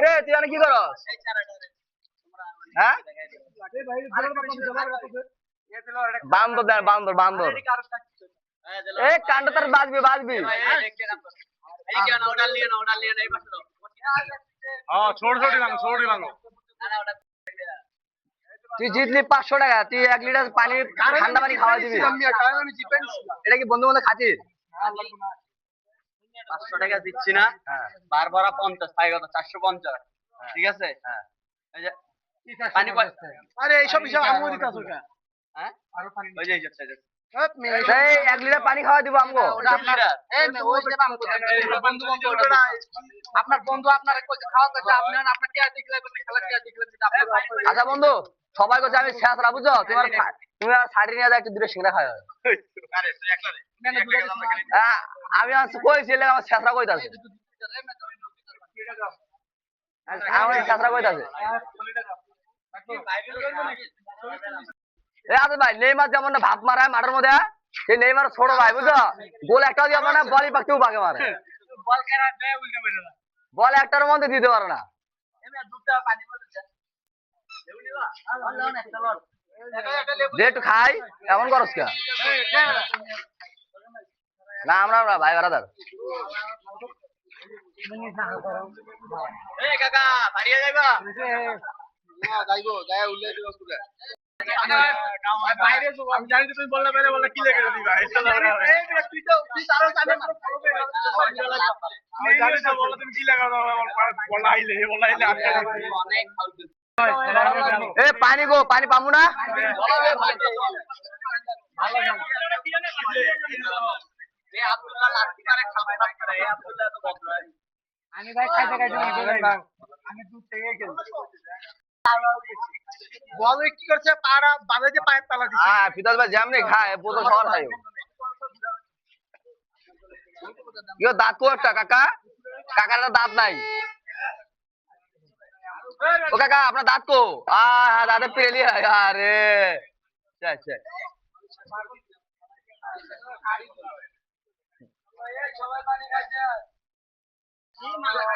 রে তুই কি করস? হ্যাঁ বান্দর দেন বান্দর বান্দর এ কাণ্ড তার বাজবি বাজবি তুই জিতলি 500 টাকা তুই 1 লিটার পানি ঠান্ডা পানি খাওয়া দিবি এটা কি বন্ধু বান্ধব খাচ্ছিস 500 টাকা দিচ্ছি না বারবার 50 তাই কত 450 ঠিক আছে এই যে পানি আরে এইসব হিসাব আমগো দিতাছ কা হ্যাঁ ওই যে যাচ্ছে এই 1 লিটার পানি খাওয়া দিব আমগো আপনার বন্ধু আপনার খাওয়া করছে আপনার টিয়া দেখলে খেলা টিয়া দেখলে আচ্ছা বন্ধু সবাই কাছে আমি শেষরা বুঝছো তুমি আর শাড়ি নিয়ে যা একটু দূরে সিংড়া খায় আমি আজ কইছিলাম আমার শেষরা কইতাছে আমার শেষরা কইতাছে এ আরে ভাই নেইমার যেমন না ভাত মারায় মাঠের মধ্যে সেই নেইমার ছোট ভাই বুঝছো গোল একটাও দিয়ে মানে বলই পাকেও বাগে মারে বল খেলা দেয় উল্টা মেরে না বল একটার মধ্যে দিতে পারে না এমনি দুধটা পানি মধ্যে দে একটু খাই এমন করস কে না আমরা ভাই বারাদার এই কাকা বাড়িয়ে যাইবা না যাইবো যায় উল্লে দিব পুরো বাইরে আমি জানি তুমি বললে বাইরে বললে কি লেগে দিবা এই তুই তো তুই তারও জানে না আমি জানি না বললে তুমি কি লাগাও বলাইলে অনেক এ পানি গো পানি পামু না আব্দুল্লাহ লাঠি মারে খাবে না আব্দুল্লাহ তো বদলা আমি ভাই খাইতে খাইতে আমি দুধ থেকে খেলছি বল কি করছে পাড়া বাঁধে যে পায়ের তলা দিছে হ্যাঁ ফিতাল ভাই যেমনি খায় বোতল সবার খায় ইও দাঁত কো একটা কাকা কাকার দাঁত নাই ও কাকা আপনার দাঁত কো দাঁতে পেলি আরে চল চল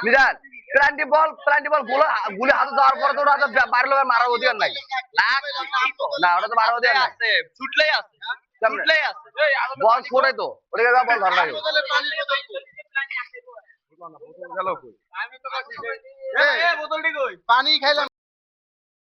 মিরান প্লান্টি বল গুলি হাতে দেওয়ার পরে তো ওরা বাইরের লোকের মারার অধিকার নাই না ওটা তো মারার অধিকার নাই আছে ছুটলেই আছে ছুটলেই আছে বল ছোড়ে তো ওটাকে বল ধর লাগে পানি খাইলাম